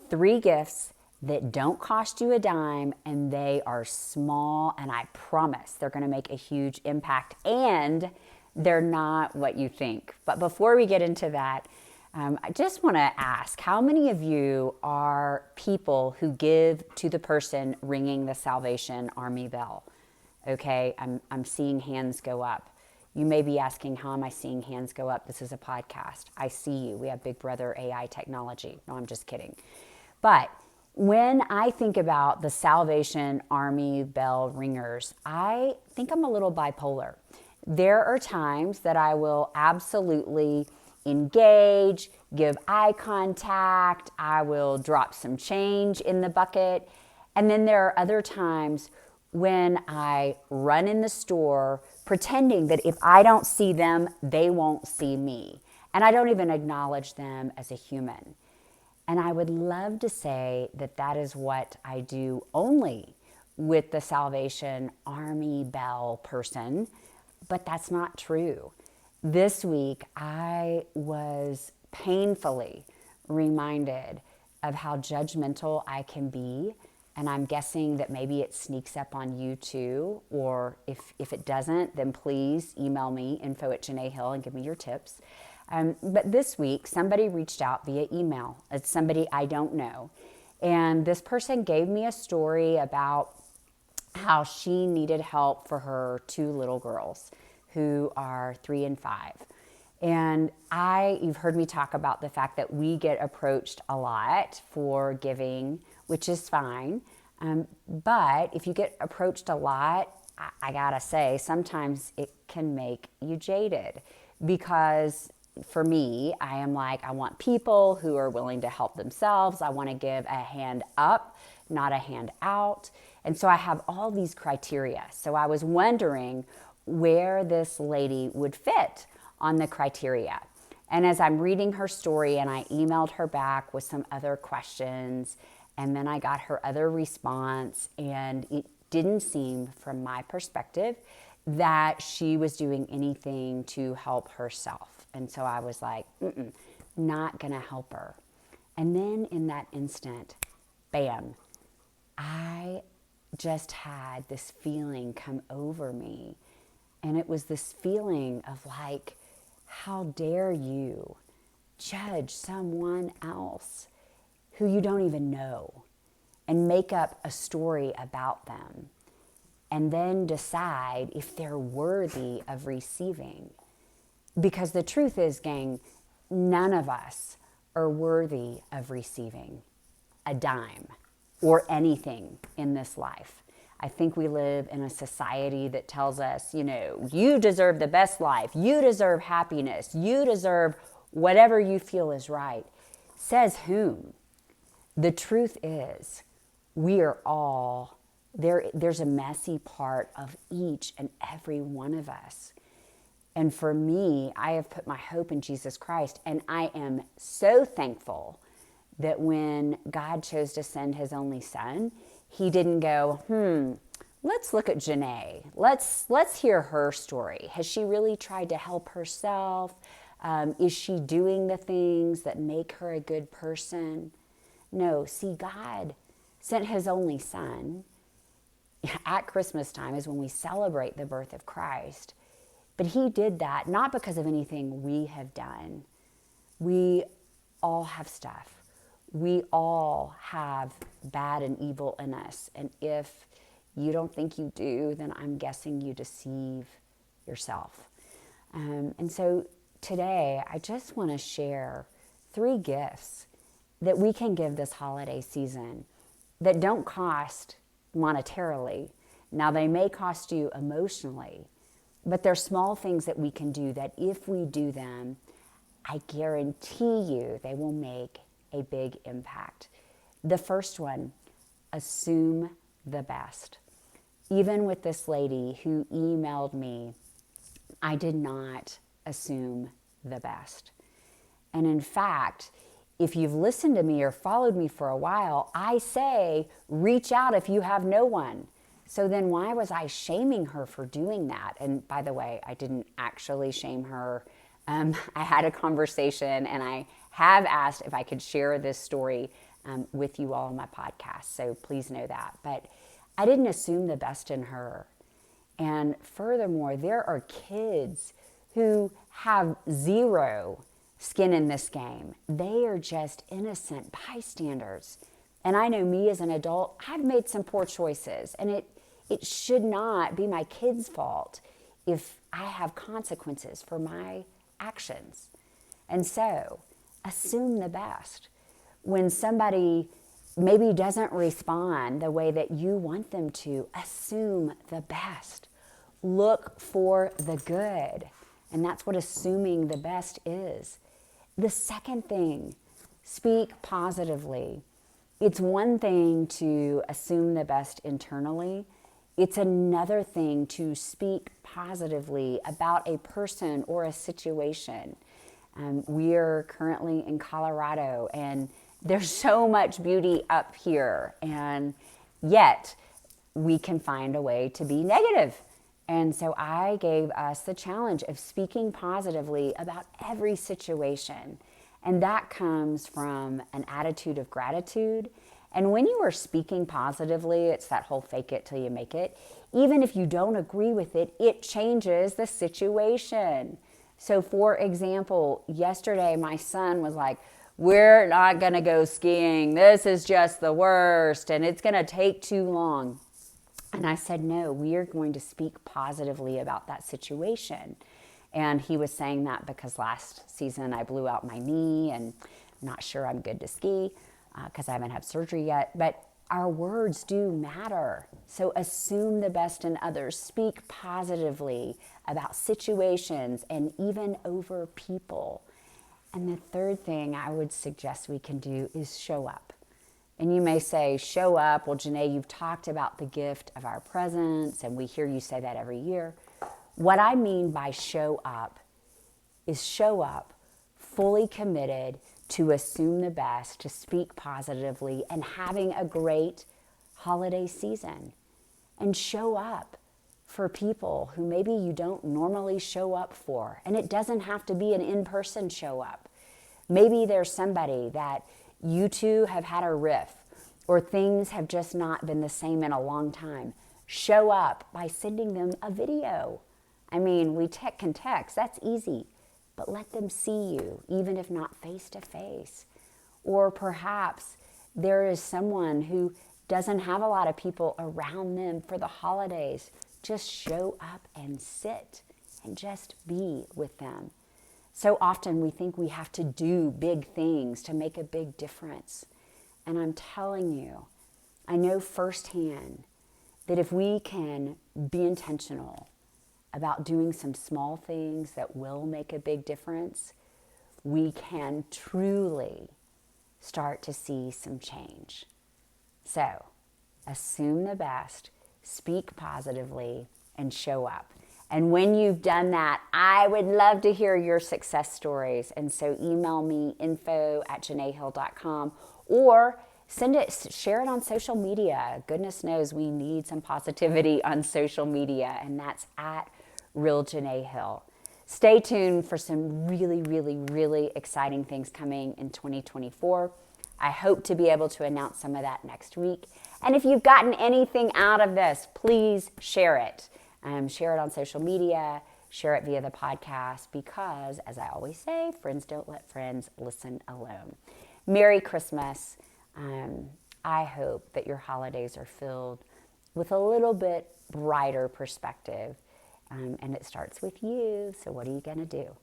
3 gifts that don't cost you a dime, and they are small, and I promise they're going to make a huge impact, and they're not what you think. But before we get into that, I just want to ask, how many of you are people who give to the person ringing the Salvation Army bell? Okay, I'm seeing hands go up. You may be asking, how am I seeing hands go up? This is a podcast. I see you. We have Big Brother AI technology. No, I'm just kidding. But when I think about the Salvation Army bell ringers, I think I'm a little bipolar. There are times that I will absolutely engage, give eye contact, I will drop some change in the bucket. And then there are other times when I run in the store pretending that if I don't see them, they won't see me. And I don't even acknowledge them as a human. And I would love to say that that is what I do only with the Salvation Army bell person, but that's not true. This week, I was painfully reminded of how judgmental I can be. And I'm guessing that maybe it sneaks up on you too. Or if it doesn't, then please email me, info@JanaeHill, and give me your tips. But this week, somebody reached out via email. It's somebody I don't know. And this person gave me a story about how she needed help for her 2 little girls who are 3 and 5. And you've heard me talk about the fact that we get approached a lot for giving, which is fine. But if you get approached a lot, I gotta say, sometimes it can make you jaded, because for me, I am like, I want people who are willing to help themselves. I want to give a hand up, not a hand out. And so I have all these criteria. So I was wondering where this lady would fit on the criteria. And as I'm reading her story, and I emailed her back with some other questions, and then I got her other response, and it didn't seem, from my perspective, that she was doing anything to help herself. And so I was like, not gonna help her. And then in that instant, bam, I just had this feeling come over me. And it was this feeling of like, how dare you judge someone else who you don't even know and make up a story about them and then decide if they're worthy of receiving. Because the truth is, gang, none of us are worthy of receiving a dime or anything in this life. I think we live in a society that tells us, you deserve the best life, you deserve happiness, you deserve whatever you feel is right. Says whom? The truth is, we are all, there's a messy part of each and every one of us. And for me, I have put my hope in Jesus Christ, and I am so thankful that when God chose to send his only son, he didn't go, let's look at Janae. Let's hear her story. Has she really tried to help herself? Is she doing the things that make her a good person? No, see, God sent his only son. At Christmas time is when we celebrate the birth of Christ. But he did that not because of anything we have done. We all have stuff. We all have bad and evil in us. And if you don't think you do, then I'm guessing you deceive yourself. And so today, I just want to share 3 gifts that we can give this holiday season that don't cost monetarily. Now, they may cost you emotionally, but they're small things that we can do that if we do them, I guarantee you they will make a big impact. The first one, assume the best. Even with this lady who emailed me, I did not assume the best. And in fact, if you've listened to me or followed me for a while, I say, reach out if you have no one. So then why was I shaming her for doing that? And by the way, I didn't actually shame her. I had a conversation, and I have asked if I could share this story with you all on my podcast. So please know that. But I didn't assume the best in her. And furthermore, there are kids who have zero skin in this game. They are just innocent bystanders. And I know me as an adult, I've made some poor choices, and it should not be my kids' fault if I have consequences for my actions. And so, assume the best. When somebody maybe doesn't respond the way that you want them to, assume the best. Look for the good. And that's what assuming the best is. The second thing, speak positively. It's one thing to assume the best internally. It's another thing to speak positively about a person or a situation. We are currently in Colorado, and there's so much beauty up here, and yet we can find a way to be negative. And so I gave us the challenge of speaking positively about every situation. And that comes from an attitude of gratitude. And when you are speaking positively, it's that whole fake it till you make it. Even if you don't agree with it, it changes the situation. So for example, yesterday my son was like, we're not going to go skiing. This is just the worst, and it's going to take too long. And I said, no, we are going to speak positively about that situation. And he was saying that because last season I blew out my knee, and I'm not sure I'm good to ski because I haven't had surgery yet. But our words do matter. So assume the best in others. Speak positively about situations and even over people. And the third thing I would suggest we can do is show up. And you may say, show up. Well, Janae, you've talked about the gift of our presence, and we hear you say that every year. What I mean by show up is show up fully committed to assume the best, to speak positively, and having a great holiday season. And show up for people who maybe you don't normally show up for. And it doesn't have to be an in-person show up. Maybe there's somebody that you two have had a riff, or things have just not been the same in a long time. Show up by sending them a video. I mean, we can text, that's easy, but let them see you, even if not face to face. Or perhaps there is someone who doesn't have a lot of people around them for the holidays. Just show up and sit and just be with them. So often we think we have to do big things to make a big difference. And I'm telling you, I know firsthand that if we can be intentional about doing some small things that will make a big difference, we can truly start to see some change. So, assume the best, speak positively, and show up. And when you've done that, I would love to hear your success stories. And so email me info@janaehill.com, or share it on social media. Goodness knows we need some positivity on social media, and that's @RealJanaeHill. Stay tuned for some really, really, really exciting things coming in 2024. I hope to be able to announce some of that next week. And if you've gotten anything out of this, please share it. Share it on social media, share it via the podcast, because, as I always say, friends don't let friends listen alone. Merry Christmas. I hope that your holidays are filled with a little bit brighter perspective, and it starts with you. So what are you going to do?